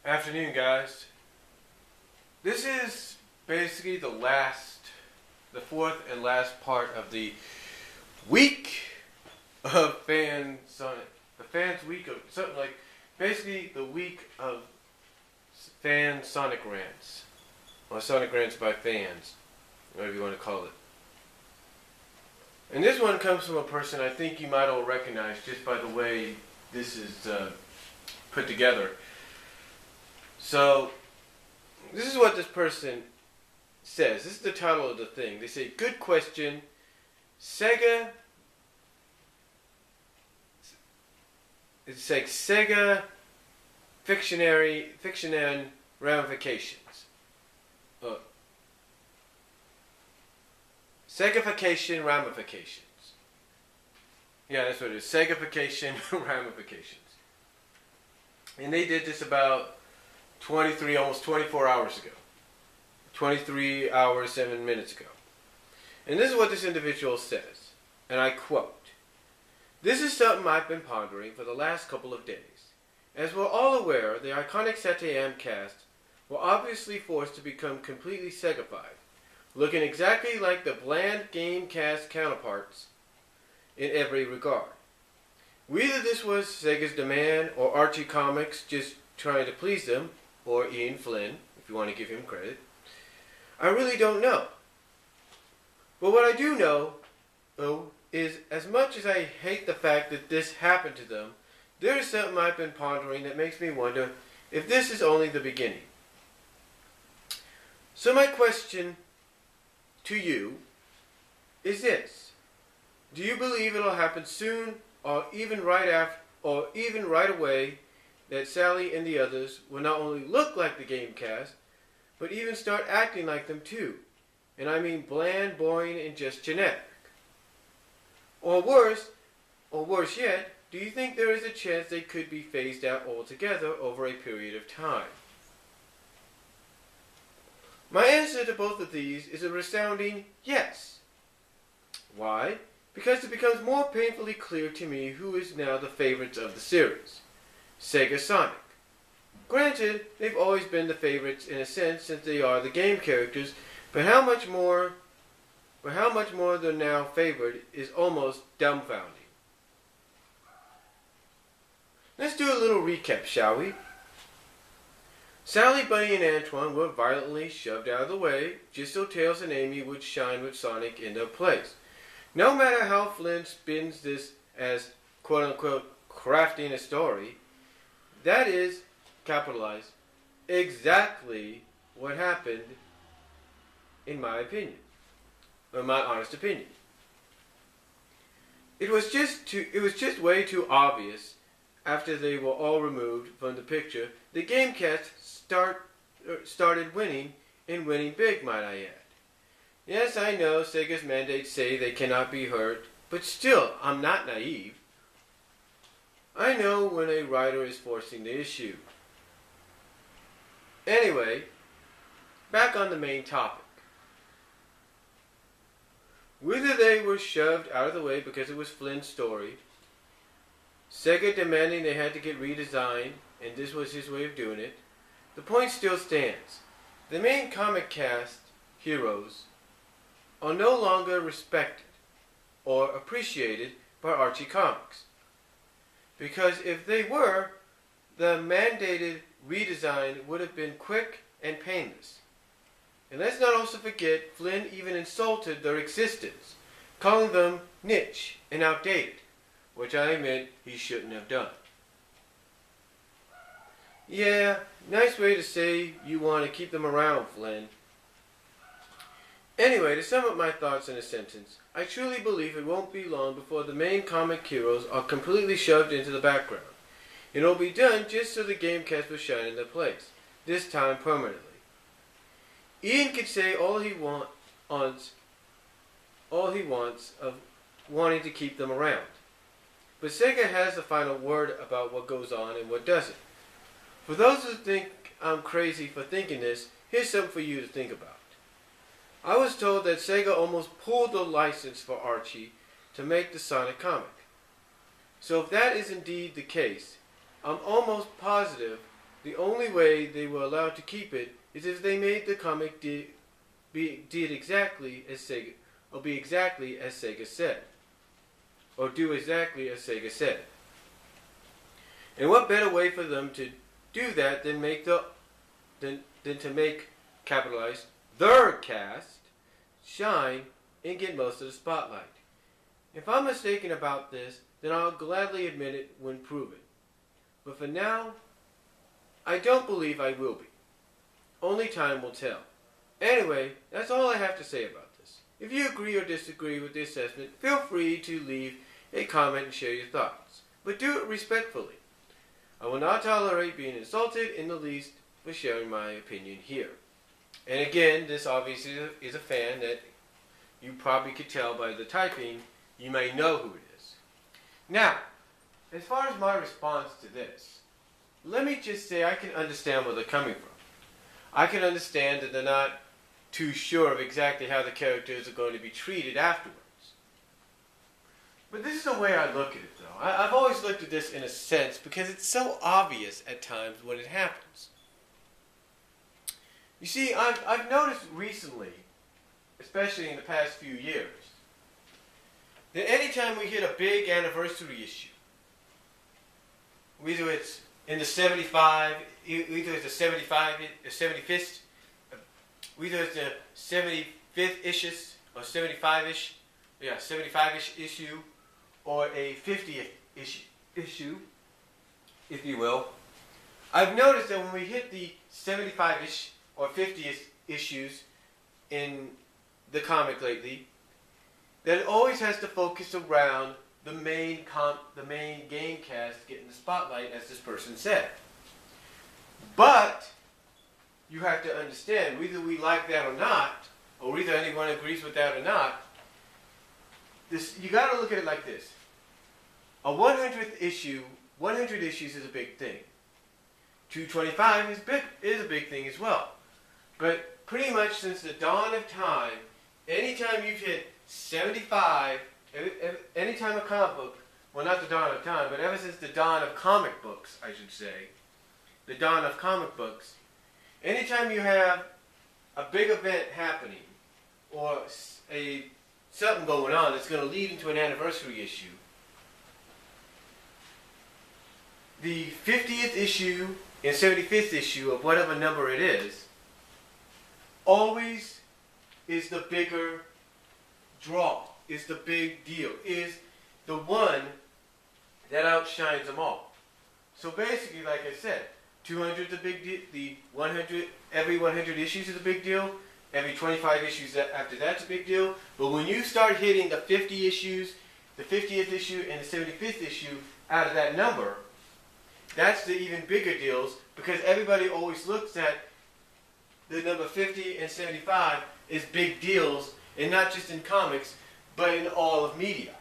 Afternoon, guys. This is basically the fourth and last part of the week of Fan Sonic. The Fans Week of something like, basically the week of Fan Sonic Rants. Or Sonic Rants by fans, whatever you want to call it. And this one comes from a person I think you might all recognize just by the way this is put together. So, this is what this person says. This is the title of the thing. They say, good question. Sega. It's like Sega fiction and ramifications. Segification ramifications. Yeah, that's what it is. Segification ramifications. And they did this about almost 24 hours ago. 23 hours, 7 minutes ago. And this is what this individual says. And I quote, "This is something I've been pondering for the last couple of days. As we're all aware, the iconic SATM cast were obviously forced to become completely Segified, looking exactly like the bland game cast counterparts in every regard. Whether this was Sega's demand or Archie Comics just trying to please them, or Ian Flynn, if you want to give him credit, I really don't know. But what I do know, though, is as much as I hate the fact that this happened to them, there is something I've been pondering that makes me wonder if this is only the beginning. So my question to you is this: do you believe it'll happen soon, or even right away, that Sally and the others will not only look like the game cast, but even start acting like them too? And I mean bland, boring, and just generic. Or worse yet, do you think there is a chance they could be phased out altogether over a period of time?" My answer to both of these is a resounding yes. Why? Because it becomes more painfully clear to me who is now the favorites of the series. Sega Sonic. Granted, they've always been the favorites in a sense since they are the game characters, but how much more they're now favored is almost dumbfounding. Let's do a little recap, shall we? Sally, Bunny, and Antoine were violently shoved out of the way, just so Tails and Amy would shine with Sonic in their place. No matter how Flynn spins this as quote-unquote crafting a story, that is, capitalized, exactly what happened, in my opinion, or my honest opinion. It was just way too obvious after they were all removed from the picture. The game cast started winning, and winning big, might I add. Yes, I know Sega's mandates say they cannot be hurt, but still, I'm not naive. I know when a writer is forcing the issue. Anyway, back on the main topic. Whether they were shoved out of the way because it was Flynn's story, Sega demanding they had to get redesigned, and this was his way of doing it, the point still stands. The main comic cast heroes are no longer respected or appreciated by Archie Comics. Because if they were, the mandated redesign would have been quick and painless. And let's not also forget, Flynn even insulted their existence, calling them niche and outdated, which I admit he shouldn't have done. Yeah, nice way to say you want to keep them around, Flynn. Anyway, to sum up my thoughts in a sentence, I truly believe it won't be long before the main comic heroes are completely shoved into the background. And it'll be done just so the game cast will shine in their place, this time permanently. Ian could say all he wants of wanting to keep them around. But Sega has the final word about what goes on and what doesn't. For those who think I'm crazy for thinking this, here's something for you to think about. I was told that Sega almost pulled the license for Archie to make the Sonic comic. So if that is indeed the case, I'm almost positive the only way they were allowed to keep it is if they made the comic did exactly as Sega, or be exactly as Sega said, or do exactly as Sega said. And what better way for them to do that than to make capitalized their cast shine and get most of the spotlight. If I'm mistaken about this, then I'll gladly admit it when proven. But for now, I don't believe I will be. Only time will tell. Anyway, that's all I have to say about this. If you agree or disagree with the assessment, feel free to leave a comment and share your thoughts. But do it respectfully. I will not tolerate being insulted in the least for sharing my opinion here. And again, this obviously is a fan that you probably could tell by the typing. You may know who it is. Now, as far as my response to this, let me just say I can understand where they're coming from. I can understand that they're not too sure of exactly how the characters are going to be treated afterwards. But this is the way I look at it, though. I've always looked at this in a sense because it's so obvious at times when it happens. You see, I've noticed recently, especially in the past few years, that anytime we hit a big anniversary issue, whether it's in the 75, either it's the 75th, whether it's the 75th issues or 75-ish, 75-ish issue, or a 50th issue, if you will. I've noticed that when we hit the 75-ish or 50th issues in the comic lately, that it always has to focus around the main game cast getting the spotlight, as this person said. But you have to understand, whether we like that or not, or whether anyone agrees with that or not, you got to look at it like this. A 100th issue, 100 issues is a big thing. 225 is a big thing as well. But pretty much since the dawn of time, anytime you've hit 75, anytime a comic book, well, not the dawn of time, but ever since the dawn of comic books, I should say, the dawn of comic books, anytime you have a big event happening, or something going on that's going to lead into an anniversary issue, the 50th issue and 75th issue of whatever number it is, always is the bigger draw, is the big deal, is the one that outshines them all. So basically, like I said, 200 is a big deal, the 100, every 100 issues is a big deal, every 25 issues after that's a big deal, but when you start hitting the 50 issues, the 50th issue and the 75th issue out of that number, that's the even bigger deals, because everybody always looks at the number 50 and 75 as big deals, and not just in comics, but in all of media.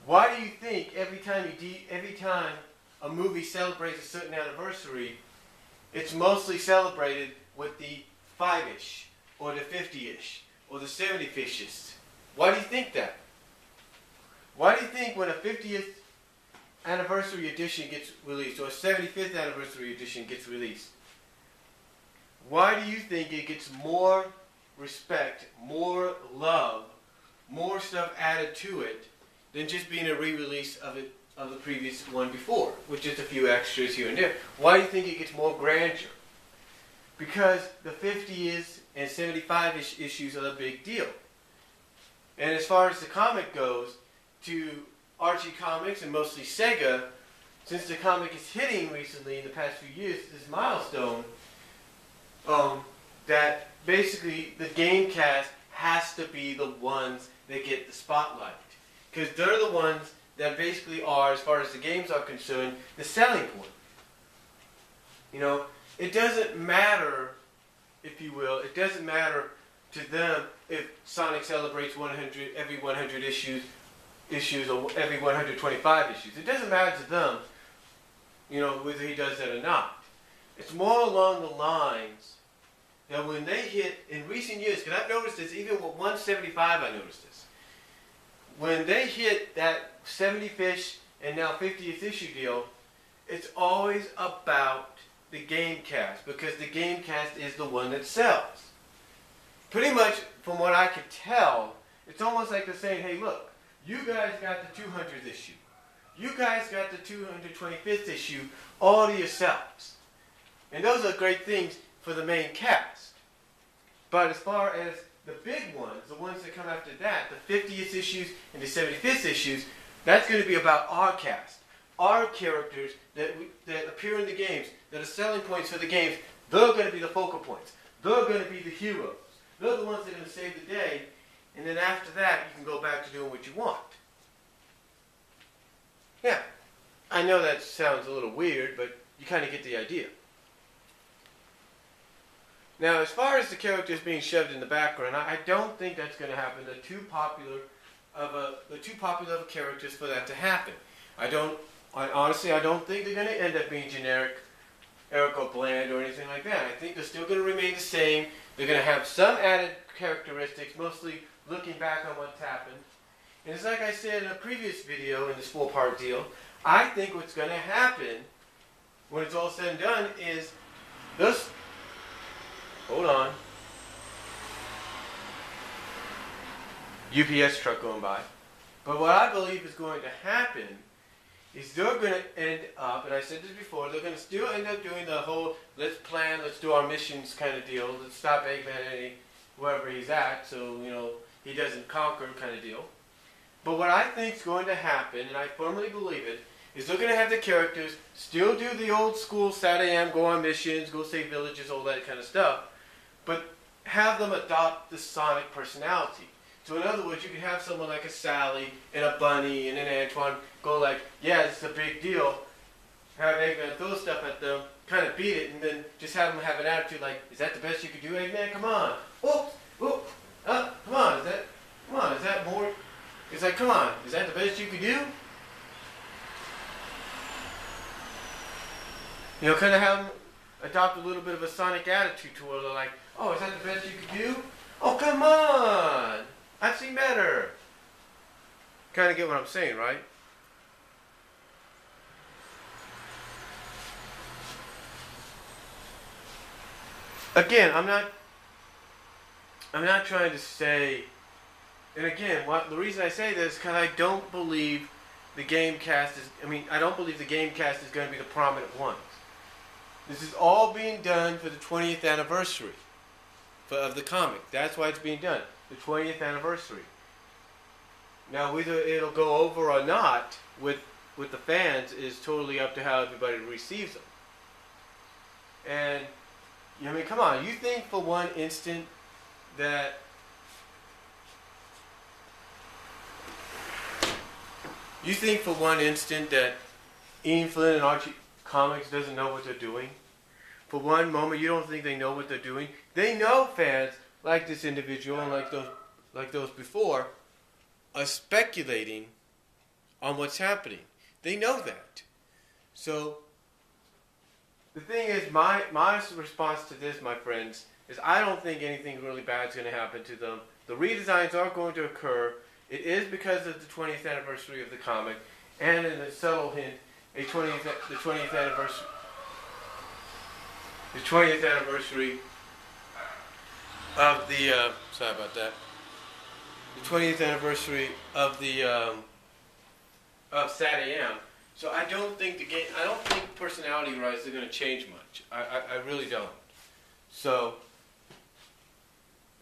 Why do you think every time a movie celebrates a certain anniversary, it's mostly celebrated with the 5-ish, or the 50-ish, or the 75-ish? Why do you think that? Why do you think when a 50th anniversary edition gets released, or a 75th anniversary edition gets released, why do you think it gets more respect, more love, more stuff added to it than just being a re-release of the previous one before, with just a few extras here and there? Why do you think it gets more grandeur? Because the 50s and 75-ish issues are a big deal. And as far as the comic goes, to Archie Comics and mostly Sega, since the comic is hitting recently in the past few years, this milestone, that basically the game cast has to be the ones that get the spotlight. Because they're the ones that basically are, as far as the games are concerned, the selling point. You know, it doesn't matter, if you will, it doesn't matter to them if Sonic celebrates 100 every 100 issues or every 125 issues. It doesn't matter to them, you know, whether he does that or not. It's more along the lines that when they hit, in recent years, because I've noticed this, even with 175 I noticed this, when they hit that 75th and now 50th issue deal, it's always about the game cast, because the game cast is the one that sells. Pretty much, from what I could tell, it's almost like they're saying, hey, look, you guys got the 200th issue. You guys got the 225th issue all to yourselves. And those are great things for the main cast. But as far as the big ones, the ones that come after that, the 50th issues and the 75th issues, that's going to be about our cast. Our characters that appear in the games, that are selling points for the games, they're going to be the focal points. They're going to be the heroes. They're the ones that are going to save the day. And then after that, you can go back to doing what you want. Yeah, I know that sounds a little weird, but you kind of get the idea. Now, as far as the characters being shoved in the background, I don't think that's going to happen. They're too popular of characters for that to happen. Honestly, I don't think they're going to end up being generic, or bland, or anything like that. I think they're still going to remain the same. They're going to have some added characteristics, mostly looking back on what's happened. And it's like I said in a previous video in this 4-part deal, I think what's going to happen when it's all said and done is this. Hold on. UPS truck going by. But what I believe is going to happen is they're going to end up, and I said this before, they're going to still end up doing the whole let's plan, let's do our missions kind of deal. Let's stop Eggman wherever he's at so, he doesn't conquer kind of deal. But what I think is going to happen, and I firmly believe it, is they're going to have the characters still do the old school Saturday AM, go on missions, go save villages, all that kind of stuff, but have them adopt the Sonic personality. So in other words, you could have someone like a Sally and a Bunny and an Antoine go like, yeah, it's a big deal. Have Eggman throw stuff at them, kind of beat it, and then just have them have an attitude like, is that the best you could do, Eggman? Come on. Oops, oops, come on, is that more? It's like, come on, is that the best you could do? Kind of have them adopt a little bit of a Sonic attitude to where they're like, oh, is that the best you could do? Oh, come on! I've seen better. Kind of get what I'm saying, right? Again, I'm not trying to say, and again, the reason I say this is because I don't believe the game cast is, I don't believe the game cast is going to be the prominent ones. This is all being done for the 20th anniversary of the comic. That's why it's being done. The 20th anniversary. Now, whether it'll go over or not with the fans is totally up to how everybody receives them. And, come on. You think for one instant that Ian Flynn and Archie Comics doesn't know what they're doing? For one moment, you don't think they know what they're doing? They know fans like this individual and like those before are speculating on what's happening. They know that. So the thing is, my response to this, my friends, is I don't think anything really bad is going to happen to them. The redesigns are going to occur. It is because of the 20th anniversary of the comic, and in a subtle hint, the 20th anniversary of the sorry about that. The 20th anniversary of the of Sat AM. So I don't think personality-wise they're going to change much. I really don't. So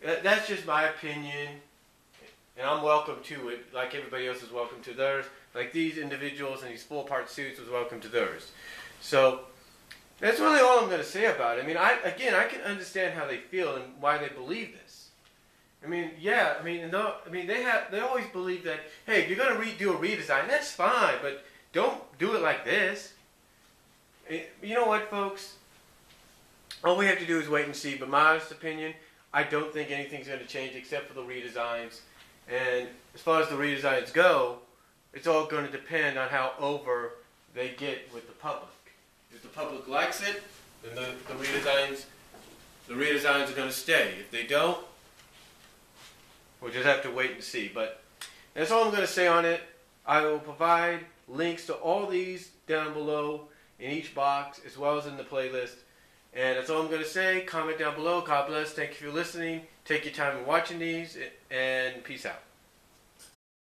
that's just my opinion, and I'm welcome to it, like everybody else is welcome to theirs. Like these individuals in these 4-part suits was welcome to theirs. So that's really all I'm going to say about it. I can understand how they feel and why they believe this. They always believe that, hey, if you're going to do a redesign, that's fine, but don't do it like this. You know what, folks? All we have to do is wait and see. But my honest opinion, I don't think anything's going to change except for the redesigns. And as far as the redesigns go, it's all going to depend on how over they get with the public. If the public likes it, then the redesigns are going to stay. If they don't, we'll just have to wait and see. But that's all I'm going to say on it. I will provide links to all these down below in each box as well as in the playlist. And that's all I'm going to say. Comment down below. God bless. Thank you for listening. Take your time in watching these, and peace out.